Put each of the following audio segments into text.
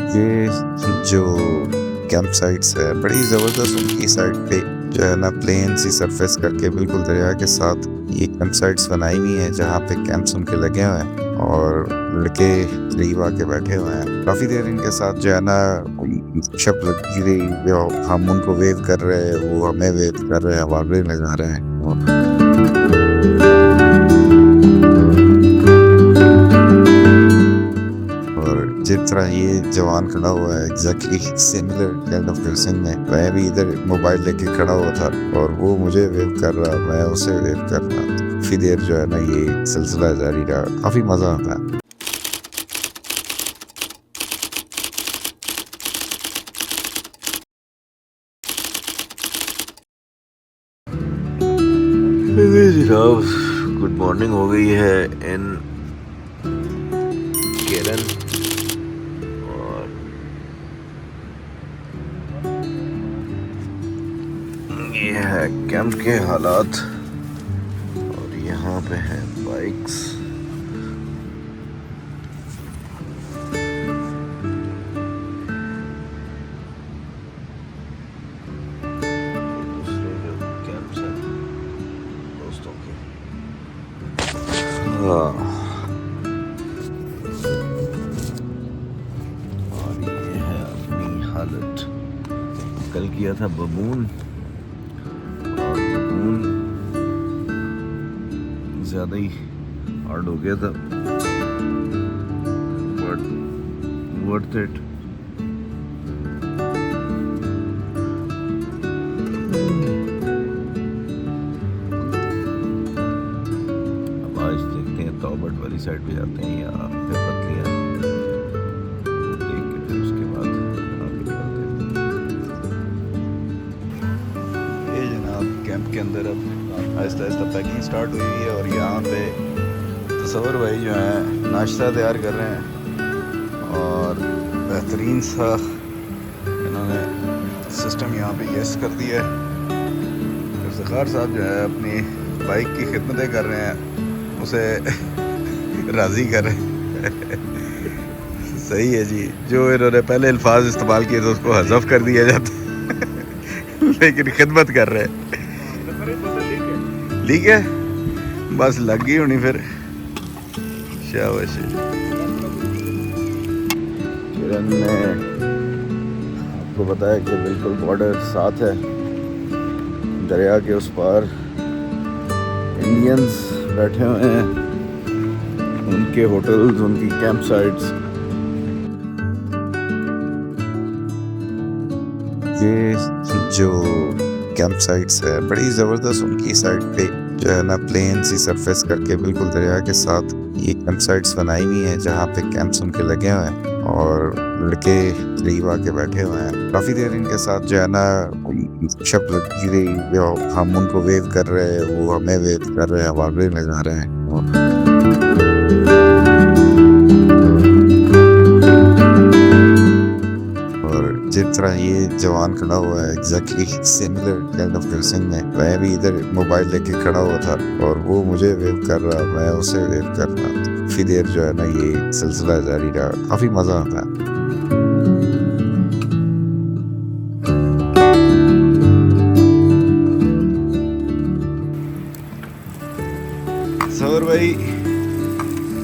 ये जो camp sites है बड़ी ज़बरदस्त उनकी साइड पे जो है ना प्लेन सी सरफेस करके बिल्कुल दरिया के साथ ये कैंप साइट्स बनाई हुई हैं जहाँ पे कैंप्स उनके लगे हुए हैं और लड़के करीब आके बैठे हुए हैं। काफ़ी देर इनके साथ जो है ना शब लगी रही, हम उनको वेव कर रहे हैं, वो हमें वेव कर रहे हैं, आवाज़ें लगा रहे हैं। और जिस तरह ये जवान खड़ा हुआ है exactly similar kind of dressing में, मैं भी इधर मोबाइल लेके खड़ा हुआ था और वो मुझे वेव कर रहा, मैं उसे वेव कर रहा। काफी देर जो है ना ये सिलसिला जारी रहा, काफी मजा आता है। जनाब गुड मॉर्निंग हो गई है इन केरन और ये है कैंप के हालात और यहाँ पे है बाइक्स। दूसरे जो कैंप्स हैं दोस्तों के, और ये है अपनी हालत। कल किया था बबून और बबून ज़्यादा ही हार्ड हो गया था, बट वर्थ इट। अब आज देखते हैं तौबट वाली साइड पे जाते हैं या फिर पतलियाँ देख के फिर उसके बाद आगे निकलते हैं। ये जनाब कैंप के अंदर अब आहिस्ता आहिस्ता पैकिंग स्टार्ट हुई है और यहाँ पे तसव्वुर भाई जो हैं नाश्ता तैयार कर रहे हैं और बेहतरीन सा इन्होंने सिस्टम यहाँ पे यस कर दिया है। इफ्तिखार साहब जो है अपनी बाइक की खिदमतें कर रहे हैं, उसे राज़ी कर रहे हैं। सही है जी, जो इन्होंने पहले अल्फाज इस्तेमाल किए थे उसको हज़फ कर दिया जाता है लेकिन खिदमत कर रहे हैं। ठीक है, बस लग गई होनी फिर। शाबाश। किरण ने आपको बताया कि बिल्कुल बॉर्डर साथ है, दरिया के उस पार इंडियंस बैठे हुए हैं, उनके होटल्स, उनकी कैंप साइट्स। ये जो कैंप साइट्स है बड़ी ज़बरदस्त उनकी साइड पे जो है ना प्लेन सी सरफेस करके बिल्कुल दरिया के साथ ये कैंप साइट्स बनाई हुई हैं जहाँ पे कैंप्स उनके लगे हुए हैं और लड़के करीब आके बैठे हुए हैं। काफ़ी देर इनके साथ जो है ना शब लगी रही, हम उनको वेव कर रहे हैं, वो हमें वेव कर रहे हैं, आवाज़ें लगा रहे हैं। जिस तरह ये जवान खड़ा हुआ है exactly similar kind of dressing में, मैं भी इधर मोबाइल लेके खड़ा हुआ था और वो मुझे वेव कर रहा, मैं उसे वेव कर रहा। काफी देर जो है ना ये सिलसिला जारी रहा, काफी मजा आता है। सर भाई,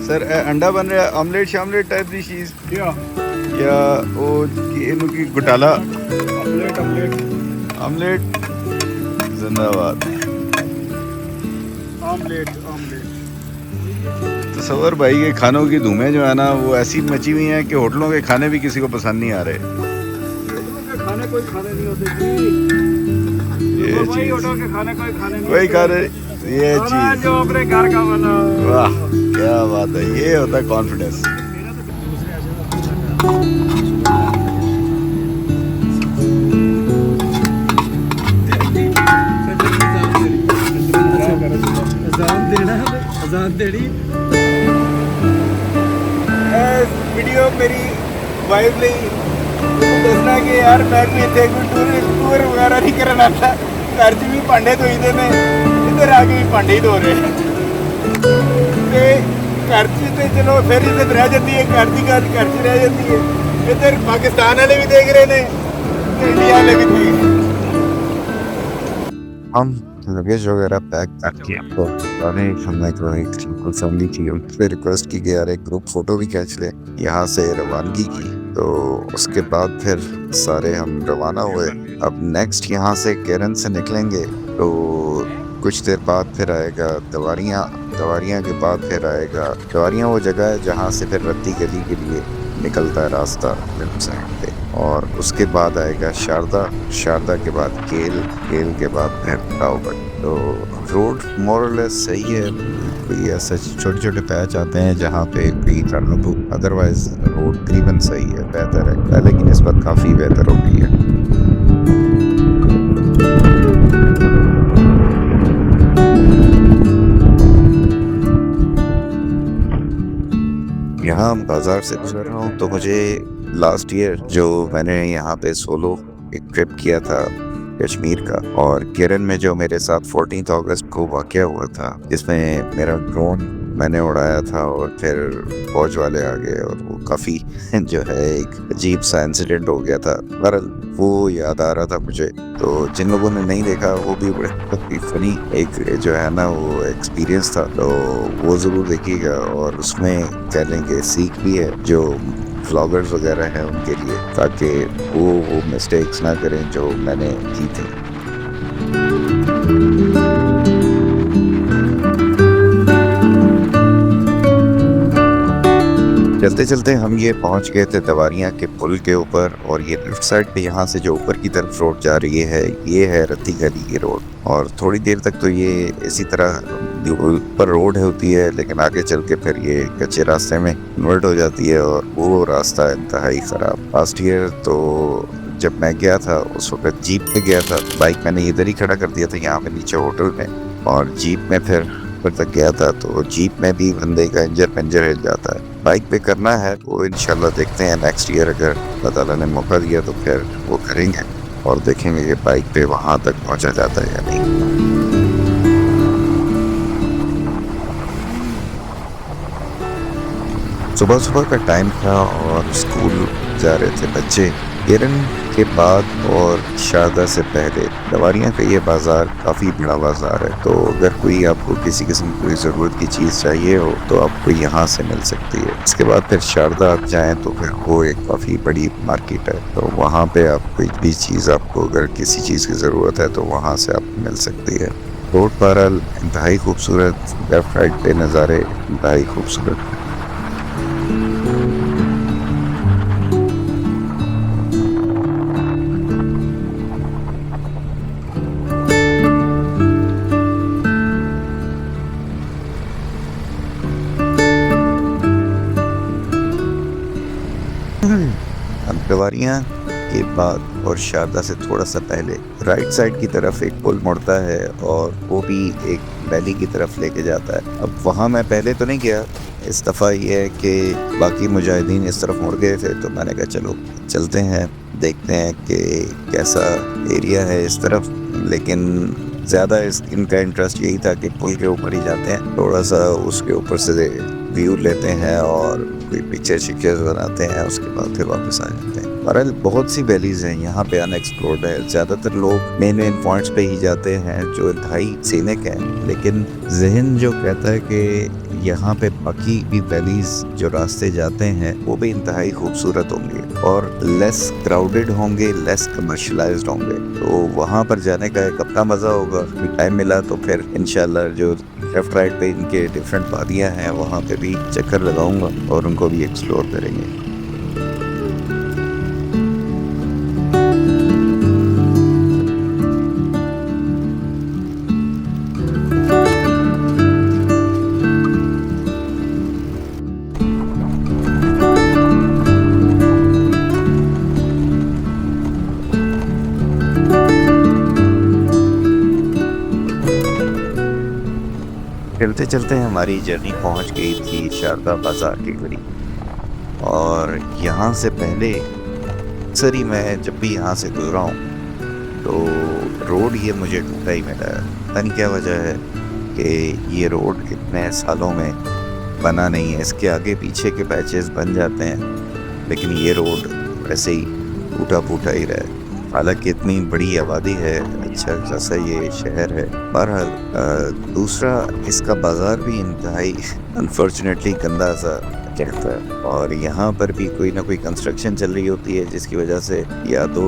सर अंडा बन रहा है, ऑमलेट शामलेट टाइप दी चीज या वो की घोटाला। ऑमलेट ऑमलेट ऑमलेट जिंदाबाद। Omelette omelette. तसव्वुर भाई के खानों की धूमें जो है ना वो ऐसी मची हुई हैं कि होटलों के खाने भी किसी को पसंद नहीं आ रहे। खाने कोई खाने नहीं होते ये भाई, होटल के खाने कोई खाने नहीं कोई खा रहे, ये चीज जो अपने घर का बना। वाह क्या बात है, ये होता है कॉन्फिडेंस। वीडियो मेरी वाइफ ने दसना कि यार मैं भी इतने कोई टूर वगैरह नहीं करना आता, घर च भी भांडे धोईदे ने, इधर आके भी भांडे ही धो रहे ते घर च ते चलो फिर इज्जत रह जाती है, घर की गल घर च रह जाती है। इधर पाकिस्तान वाले भी देख रहे ने, इंडिया वाले भी देख रहे। हम लगेज वगैरह पैक करके तो हमने एक सिंपल फैमिली थी, उनसे रिक्वेस्ट की कि यार एक ग्रुप फोटो भी खींच ले। यहाँ से रवानगी की तो उसके बाद फिर सारे हम रवाना हुए। अब नेक्स्ट यहाँ से केरन से निकलेंगे तो कुछ देर बाद फिर आएगा दवारियाँ। दवारियाँ के बाद फिर आएगा, दवारियाँ वो जगह है जहाँ से फिर रत्ती गली के लिए निकलता है रास्ता फिल्म साइड पे, और उसके बाद आएगा शारदा। शारदा के बाद केल, केल के बाद फिर टाउबट। तो रोड मोरलेस सही है, कोई ऐसा छोटे छोटे पैच आते हैं जहाँ पे कोई टर्न, अदरवाइज रोड तकरीबन सही है, बेहतर है, पहले की निस्बत काफ़ी बेहतर हो गई है। यहाँ बाजार से गुजर रहा हूँ तो मुझे लास्ट ईयर जो मैंने यहाँ पे सोलो एक ट्रिप किया था कश्मीर का, और केरन में जो मेरे साथ 14 अगस्त को वाक़या हुआ था जिसमें मेरा ड्रोन मैंने उड़ाया था और फिर फौज वाले आ गए और वो काफ़ी जो है एक अजीब सा इंसिडेंट हो गया था। बहरहाल वो याद आ रहा था मुझे, तो जिन लोगों ने नहीं देखा वो भी बड़े फनी एक जो है ना वो एक्सपीरियंस था, तो वो ज़रूर देखिएगा। और उसमें कह लेंगे सीख भी है जो व्लॉगर्स वगैरह हैं उनके लिए, ताकि वो मिस्टेक्स ना करें जो मैंने की थी। चलते चलते हम ये पहुंच गए थे दवारियाँ के पुल के ऊपर, और ये लेफ्ट साइड पे यहाँ से जो ऊपर की तरफ रोड जा रही है ये है रत्ती गली की रोड। और थोड़ी देर तक तो ये इसी तरह ऊपर रोड होती है, लेकिन आगे चल के फिर ये कच्चे रास्ते में कन्वर्ट हो जाती है और वो रास्ता इंतहाई ख़राब। लास्ट ईयर तो जब मैं गया था उस वक्त जीप पे गया था, बाइक मैंने इधर ही खड़ा कर दिया था यहाँ पे नीचे होटल में, और जीप में फिर तक गया था तो जीप में भी बंदे का इंजर पंजर हिल जाता है। बाइक पे करना है वो इंशाल्लाह देखते हैं नेक्स्ट ईयर, अगर अल्लाह ताला ने मौका दिया तो फिर वो करेंगे और देखेंगे कि बाइक पे वहाँ तक पहुँचा जाता है या नहीं। सुबह सुबह का टाइम था और स्कूल जा रहे थे बच्चे। केरन के बाद और शारदा से पहले दवारियाँ का ये बाज़ार काफ़ी बड़ा बाज़ार है, तो अगर कोई आपको किसी किस्म की ज़रूरत की चीज़ चाहिए हो तो आपको यहाँ से मिल सकती है। इसके बाद फिर शारदा आप जाएँ तो फिर वो एक काफ़ी बड़ी मार्केट है, तो वहाँ पे आप कोई भी चीज़ आपको अगर किसी चीज़ की ज़रूरत है तो वहाँ से आपको मिल सकती है। रोड पर इंतहाई खूबसूरत, लेफ्ट राइट पे नज़ारे इंतहाई खूबसूरत। दवारियाँ के बाद और शारदा से थोड़ा सा पहले राइट साइड की तरफ एक पुल मुड़ता है और वो भी एक वैली की तरफ लेके जाता है। अब वहाँ मैं पहले तो नहीं गया, इस दफ़ा ये है कि बाकी मुजाहिदीन इस तरफ मुड़ गए थे तो मैंने कहा चलो चलते हैं, देखते हैं कि कैसा एरिया है इस तरफ। लेकिन ज़्यादा इनका इंटरेस्ट यही था कि पुल के ऊपर ही जाते हैं, थोड़ा सा उसके ऊपर से व्यू लेते हैं और कोई पिक्चर शिक्चर्स बनाते हैं, उसके बाद फिर वापस आ जाते हैं। बहरहाल बहुत सी वैलीज़ हैं यहाँ पे अनएक्सप्लोर्ड है। ज़्यादातर लोग मेन पॉइंट्स पे ही जाते हैं जो इंतहाई सीनिक हैं, लेकिन जहन जो कहता है कि यहाँ पे बाकी भी वैलीज़ जो रास्ते जाते हैं वो भी इंतहाई खूबसूरत होंगे और लेस क्राउडेड होंगे, लेस कमर्शलाइज्ड होंगे, तो वहाँ पर जाने का एक अपना मज़ा होगा। टाइम मिला तो फिर इंशाल्लाह जो लेफ्ट राइट पे इनके डिफरेंट वादियाँ हैं वहाँ पे भी चक्कर लगाऊंगा और उनको भी एक्सप्लोर करेंगे। चलते चलते हमारी जर्नी पहुंच गई थी शारदा बाज़ार के करीब, और यहाँ से पहले अक्सर ही मैं जब भी यहाँ से गुजरा हूँ तो रोड ये मुझे टूटा ही मिला है। पता नहीं क्या वजह है कि ये रोड इतने सालों में बना नहीं है। इसके आगे पीछे के पैचेस बन जाते हैं लेकिन ये रोड वैसे ही टूटा फूटा ही रहा है। हालांकि इतनी बड़ी आबादी है, अच्छा खासा ये शहर है। बहरहाल दूसरा इसका बाज़ार भी इंतहाई अनफॉर्चुनेटली गंदा सा कहता है, और यहाँ पर भी कोई ना कोई कंस्ट्रक्शन चल रही होती है जिसकी वजह से या तो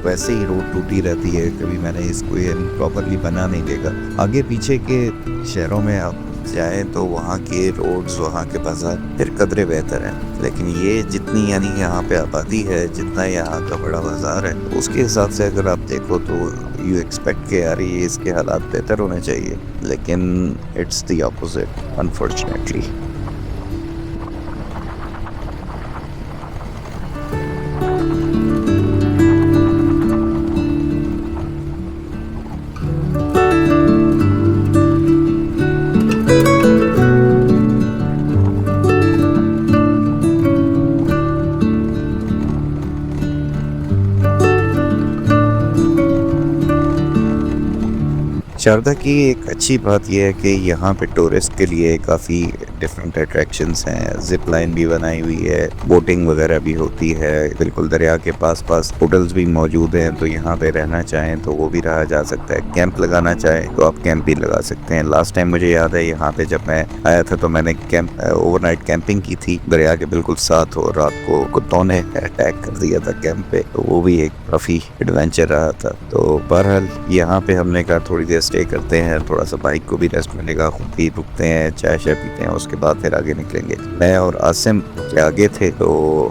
वैसे ही रोड टूटी रहती है, कभी मैंने इसको प्रॉपरली बना नहीं देखा। आगे पीछे के शहरों में आप जाएं तो वहाँ के रोड्स, वहाँ के बाजार फिर कदरे बेहतर हैं, लेकिन ये जितनी यानी यहाँ पे आबादी है, जितना यहाँ का बड़ा बाजार है, उसके हिसाब से अगर आप देखो तो यू एक्सपेक्ट के यार ये इसके हालात बेहतर होने चाहिए, लेकिन it's the opposite unfortunately. Sharda की एक अच्छी बात यह है कि यहाँ पे टूरिस्ट के लिए काफ़ी डिफरेंट अट्रैक्शंस हैं। जिप लाइन भी बनाई हुई है, बोटिंग वगैरह भी होती है, बिल्कुल दरिया के पास होटल्स भी मौजूद हैं, तो यहाँ पे रहना चाहें तो वो भी रहा जा सकता है। कैंप लगाना चाहें तो आप कैंप भी लगा सकते हैं। लास्ट टाइम मुझे याद है यहाँ पे जब मैं आया था तो मैंने ओवरनाइट कैंपिंग की थी दरिया के बिल्कुल साथ, और रात को कुत्तों ने अटैक कर दिया था कैंप पे, तो वो भी एक काफ़ी एडवेंचर रहा था। तो बहरहाल यहाँ पे हमने कहा थोड़ी देर स्टे करते हैं, थोड़ा सा बाइक को भी रेस्ट मिलेगा, खुद भी रुकते हैं, चाय पीते हैं, उसके बाद फिर आगे निकलेंगे। मैं और आसिम के आगे थे तो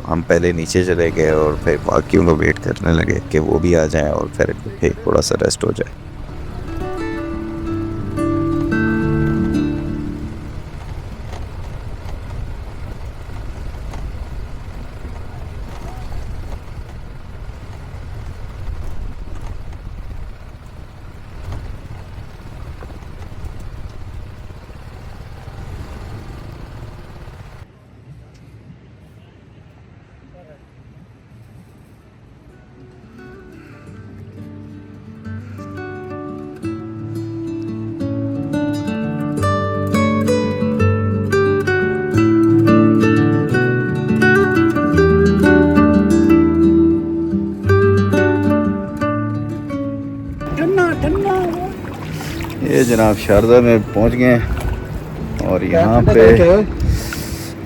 हम पहले नीचे चले गए और फिर बाकियों को वेट करने लगे कि वो भी आ जाएं और फिर थोड़ा सा रेस्ट हो जाए। ये जनाब शारदा में पहुंच गए हैं और यहाँ पे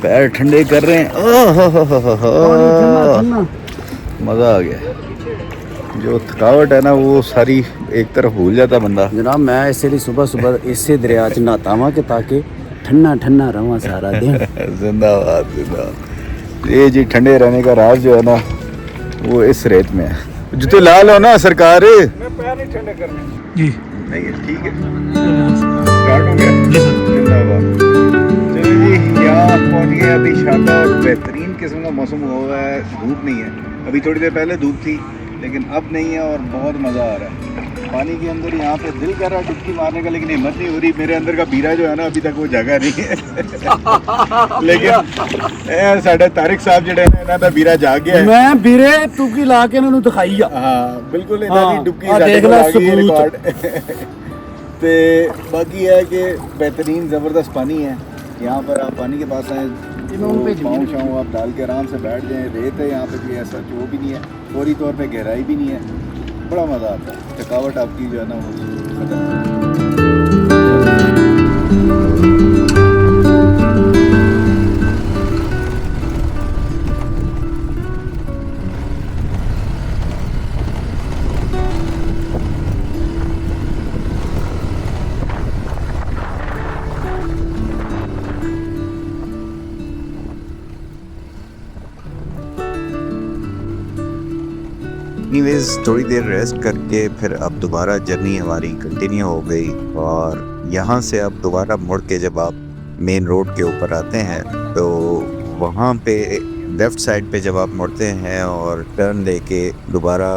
पैर ठंडे कर रहे हैं। मज़ा आ गया। जो थकावट है ना वो सारी एक तरफ भूल जाता बंदा। जनाब मैं इसलिए सुबह सुबह इसे दरिया च नहाता वां कि ताकि ठंडा ठंडा रवां सारा दिन। जिंदाबाद जिंदाबाद। ये जी ठंडे रहने का राज जो है ना वो इस रेत में है। जूते लाल हो ना सरकार। मैं पैर नहीं ठंडे करने जी नहीं ठीक है, स्टार्ट हो गया। जी सर। जिंदाबाद। चलो जी यहाँ पहुँच गए। अभी शारदा बेहतरीन किस्म का मौसम हुआ है, धूप नहीं है। अभी थोड़ी देर पहले धूप थी लेकिन अब नहीं है और बहुत मज़ा आ रहा है। पानी के अंदर यहाँ पे दिल कर रहा है डुबकी मारने का, लेकिन हिम्मत नहीं हो रही। मेरे अंदर का बीरा जो है ना अभी तक वो जगह नहीं है। लेकिन साढ़े तारिक साहब जेडे ने इन्हां दा बीरा जाग गया है। मैं ਵੀਰੇ ਟੁਕੀ ਲਾ ਕੇ ਇਹਨਾਂ ਨੂੰ ਦਿਖਾਈ ਆ। हाँ बिल्कुल इन्हां दी हाँ, डुबकी आ साढ़े देख कोल ला आ गई है सबूत। रिकॉर्ड। ते बाकी है कि बेहतरीन ज़बरदस्त पानी है। यहाँ पर आप पानी के पास आए तो पाँव शाँव आप डाल के आराम से बैठ जाएँ। रेत है यहाँ पे, कोई ऐसा जो भी नहीं है, फौरी तौर पे गहराई भी नहीं है। बड़ा मज़ा आता है। थकावट आपकी जो है ना वो खत्म। एनीवेज थोड़ी देर रेस्ट करके फिर अब दोबारा जर्नी हमारी कंटिन्यू हो गई, और यहाँ से अब दोबारा मुड़ के जब आप मेन रोड के ऊपर आते हैं तो वहाँ पे लेफ़्ट साइड पे जब आप मुड़ते हैं और टर्न लेके दोबारा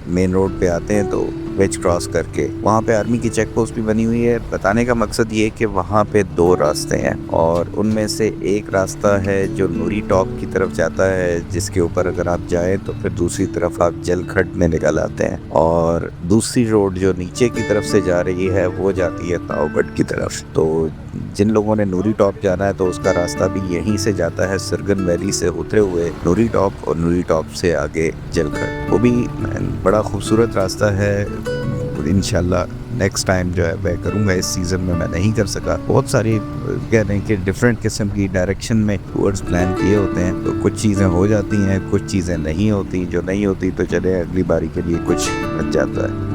मेन रोड पे आते हैं तो ब्रिज क्रॉस करके वहाँ पे आर्मी की चेक पोस्ट भी बनी हुई है। बताने का मकसद ये कि वहाँ पे 2 रास्ते हैं और उनमें से एक रास्ता है जो नूरी टॉप की तरफ जाता है, जिसके ऊपर अगर आप जाएं तो फिर दूसरी तरफ आप जलखट में निकल आते हैं, और दूसरी रोड जो नीचे की तरफ से जा रही है वो जाती है ताओगढ़ की तरफ। तो जिन लोगों ने नूरी टॉप जाना है तो उसका रास्ता भी यहीं से जाता है, सरगन वैली से होते हुए नूरी टॉप और नूरी टॉप से आगे जलखड़। वो भी बड़ा खूबसूरत रास्ता है। इंशाल्लाह नेक्स्ट टाइम जो है वह करूँगा। इस सीज़न में मैं नहीं कर सका। बहुत सारी कह रहे हैं कि डिफरेंट किस्म की डायरेक्शन में टूर्स प्लान किए होते हैं, तो कुछ चीज़ें हो जाती हैं, कुछ चीज़ें नहीं होती। जो नहीं होती तो चले अगली बारी के लिए कुछ बच जाता है।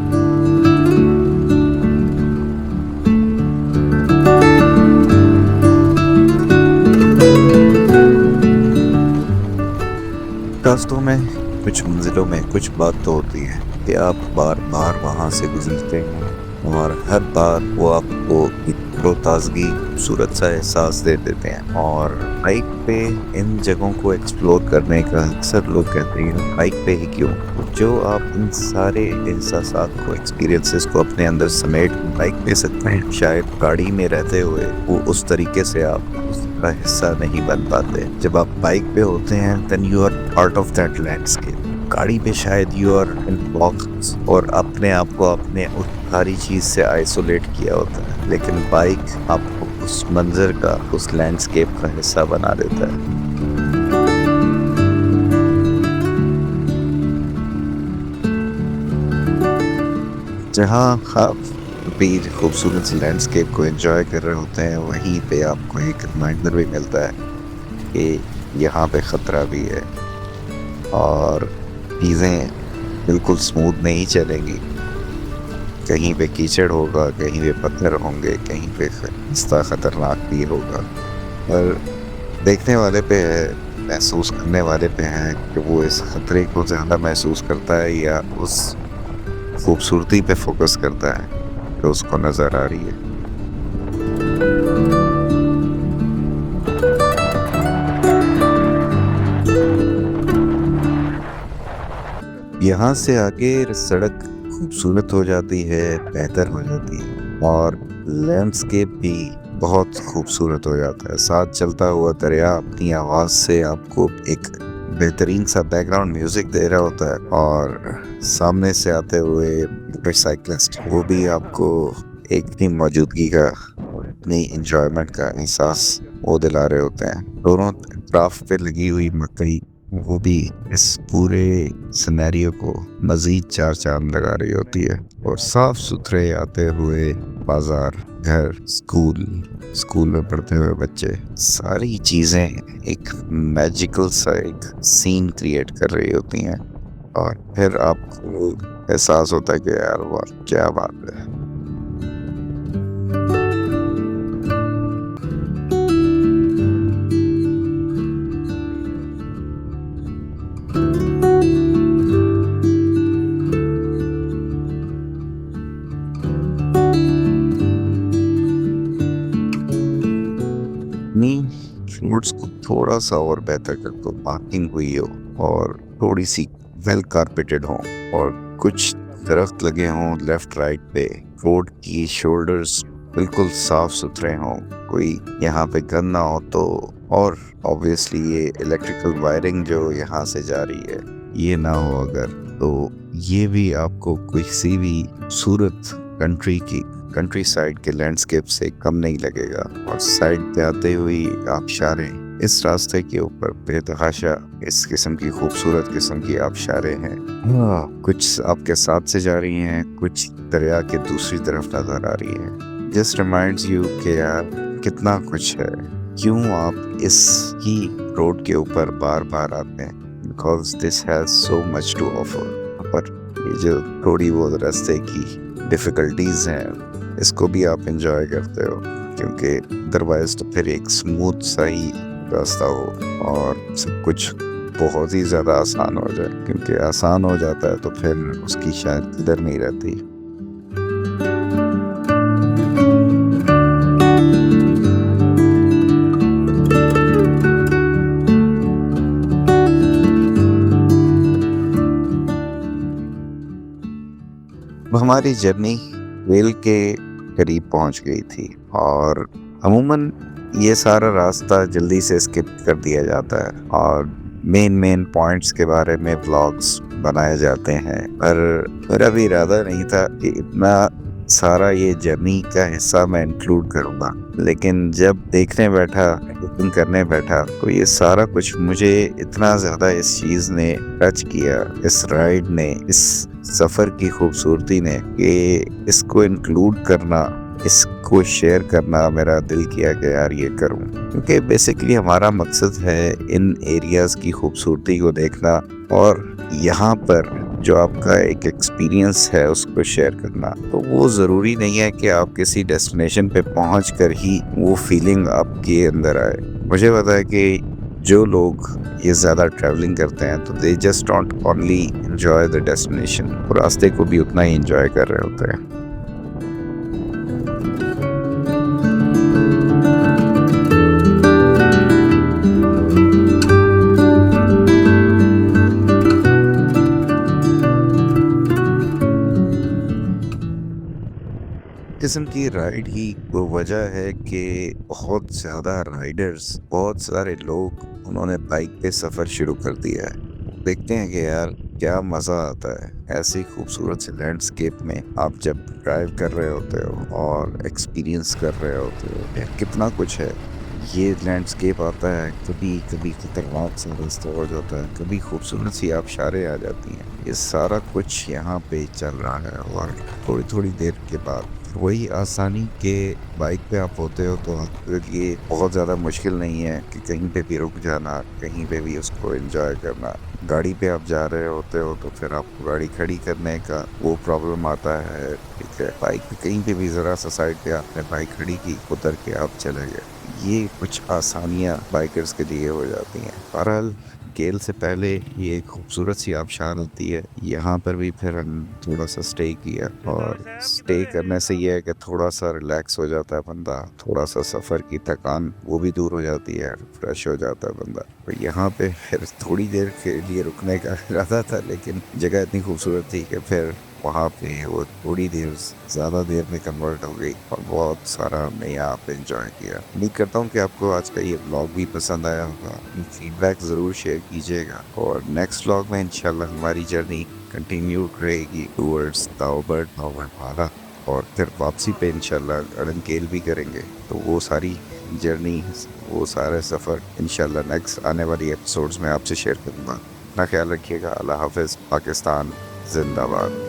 रास्तों में कुछ मंजिलों में कुछ बात तो होती है कि आप बार बार वहाँ से गुजरते हैं और हर बार वो आपको एक ताजगी खूबसूरत सा एहसास दे देते हैं। और बाइक पे इन जगहों को एक्सप्लोर करने का अक्सर लोग कहते हैं बाइक पे ही क्यों, जो आप इन सारे एहसासात को, एक्सपीरियंसेस को अपने अंदर समेट बाइक पे सकते हैं। शायद गाड़ी में रहते हुए वो उस तरीके से आप उसका हिस्सा नहीं बन पाते। जब आप बाइक पे होते हैं then you are part of that landscape. गाड़ी पे शायद यू आर इन बॉक्स और अपने आप को अपने उस सारी चीज़ से आइसोलेट किया होता है, लेकिन बाइक आपको उस मंजर का, उस लैंडस्केप का हिस्सा बना देता है। जहाँ आप भी खूबसूरत सी लैंडस्केप को एंजॉय कर रहे होते हैं, वहीं पे आपको एक रिमाइंडर भी मिलता है कि यहाँ पे ख़तरा भी है और चीज़ें बिल्कुल स्मूथ नहीं चलेंगी। कहीं पे कीचड़ होगा, कहीं पे पत्थर होंगे, कहीं पे रास्ता ख़तरनाक भी होगा। पर देखने वाले पे है, महसूस करने वाले पे है कि वो इस ख़तरे को ज़्यादा महसूस करता है या उस खूबसूरती पे फोकस करता है जो उसको नज़र आ रही है। यहाँ से आगे सड़क खूबसूरत हो जाती है, बेहतर हो जाती है और लैंडस्केप भी बहुत खूबसूरत हो जाता है। साथ चलता हुआ दरिया अपनी आवाज़ से आपको एक बेहतरीन सा बैकग्राउंड म्यूज़िक दे रहा होता है और सामने से आते हुए मोटरसाइकिलिस्ट वो भी आपको एक अपनी मौजूदगी का, अपनी इंजॉयमेंट का एहसास वो दिला रहे होते हैं। दोनों तरफ पे लगी हुई मकई वो भी इस पूरे सिनेरियो को मज़ीद चार चांद लगा रही होती है। और साफ सुथरे आते हुए बाजार, घर, स्कूल में पढ़ते हुए बच्चे, सारी चीज़ें एक मैजिकल सा एक सीन क्रिएट कर रही होती हैं और फिर आपको एहसास होता है कि यार वाह क्या बात है। रोड्स को थोड़ा सा और बेहतर कर दो, पार्किंग हुई हो और थोड़ी सी वेल कारपेटेड हो और कुछ दरख्त लगे हों लेफ्ट राइट पे, रोड की शोल्डर्स बिल्कुल साफ सुथरे हों, कोई यहाँ पे गंद ना हो तो, और ऑब्वियसली ये इलेक्ट्रिकल वायरिंग जो यहाँ से जा रही है ये ना हो अगर, तो ये भी आपको किसी भी खूबसूरत कंट्री साइड के लैंडस्केप से कम नहीं लगेगा। और साइड पे आते हुए आबशारें, इस रास्ते के ऊपर बेतहाशा इस किस्म की खूबसूरत किस्म की आबशारें हैं। कुछ आपके साथ से जा रही हैं, कुछ दरिया के दूसरी तरफ नजर आ रही हैं। जस्ट रिमाइंड्स यू कि यार कितना कुछ है, क्यों आप इसकी रोड के ऊपर बार बार आते हैं, because this has so much to offer. पर ये जो थोड़ी बहुत रास्ते की डिफ़िकल्टीज़ हैं इसको भी आप एंजॉय करते हो, क्योंकि अदरवाइज तो फिर एक स्मूथ सा ही रास्ता हो और सब कुछ बहुत ही ज़्यादा आसान हो जाए, क्योंकि आसान हो जाता है तो फिर उसकी शायद कदर नहीं रहती। हमारी जर्नी वेल के करीब पहुंच गई थी और अमूमन ये सारा रास्ता जल्दी से स्किप कर दिया जाता है और मेन पॉइंट्स के बारे में व्लॉग्स बनाए जाते हैं, पर मेरा भी इरादा नहीं था कि इतना सारा ये जर्नी का हिस्सा मैं इंक्लूड करूँगा, लेकिन जब देखने बैठा, बुकिंग करने बैठा, तो ये सारा कुछ मुझे इतना ज़्यादा इस चीज़ ने टच किया, इस राइड ने, इस सफ़र की खूबसूरती ने, कि इसको इंक्लूड करना, इसको शेयर करना मेरा दिल किया कि यार ये करूं, क्योंकि बेसिकली हमारा मकसद है इन एरियाज़ की खूबसूरती को देखना और यहाँ पर जो आपका एक एक्सपीरियंस है उसको शेयर करना। तो वो ज़रूरी नहीं है कि आप किसी डेस्टिनेशन पे पहुँच कर ही वो फीलिंग आपके अंदर आए। मुझे पता है कि जो लोग ये ज़्यादा ट्रैवलिंग करते हैं तो they just don't only enjoy the destination, वो रास्ते को भी उतना ही एंजॉय कर रहे होते हैं। किस्म की राइड ही वो वजह है कि बहुत ज़्यादा राइडर्स, बहुत सारे लोग उन्होंने बाइक पे सफ़र शुरू कर दिया है। देखते हैं कि यार क्या मज़ा आता है ऐसी खूबसूरत से लैंडस्केप में आप जब ड्राइव कर रहे होते हो और एक्सपीरियंस कर रहे होते हो, या कितना कुछ है। ये लैंडस्केप आता है, कभी कभी खतरनाक सा रास्ता हो जाता है, कभी खूबसूरत सी आबशारें आ जाती हैं। ये सारा कुछ यहाँ पे चल रहा है और थोड़ी थोड़ी देर के बाद वही आसानी के बाइक पे आप होते हो तो आपके लिए बहुत ज़्यादा मुश्किल नहीं है कि कहीं पे भी रुक जाना, कहीं पे भी उसको एंजॉय करना। गाड़ी पे आप जा रहे होते हो तो फिर आपको गाड़ी खड़ी करने का वो प्रॉब्लम आता है, ठीक है। बाइक पे कहीं पे भी ज़रा सा साइड पे आपने बाइक खड़ी की, उतर के आप चले गए। ये कुछ आसानियाँ बाइकर्स के लिए हो जाती हैं। बहरहाल गेल से पहले ये खूबसूरत सी आबशार होती है, यहाँ पर भी फिर हम थोड़ा सा स्टे किया और स्टे करने से ये है कि थोड़ा सा रिलैक्स हो जाता है बंदा, थोड़ा सा सफ़र की थकान वो भी दूर हो जाती है, फ्रेश हो जाता है बंदा। तो यहाँ पे फिर थोड़ी देर के लिए रुकने का इरादा था, लेकिन जगह इतनी खूबसूरत थी कि फिर वहाँ पे वो थोड़ी देर ज़्यादा देर में कन्वर्ट हो गई और बहुत सारा हमने यहाँ पे एंजॉय किया। उम्मीद करता हूँ कि आपको आज का ये व्लॉग भी पसंद आया होगा। फीडबैक ज़रूर शेयर कीजिएगा और नेक्स्ट व्लॉग में इंशाल्लाह हमारी जर्नी कंटिन्यू रहेगी टूवर्ड्स दाऊबर्ड नौबरपारा और फिर वापसी पे इंशाल्लाह गड़नकेल भी करेंगे। तो वो सारी जर्नी, वो सारे सफ़र इंशाल्लाह नेक्स्ट आने वाली एपिसोड्स में आपसे शेयर करूँगा। अपना ख्याल रखिएगा। अल्लाह हाफ़िज़। पाकिस्तान जिंदाबाद।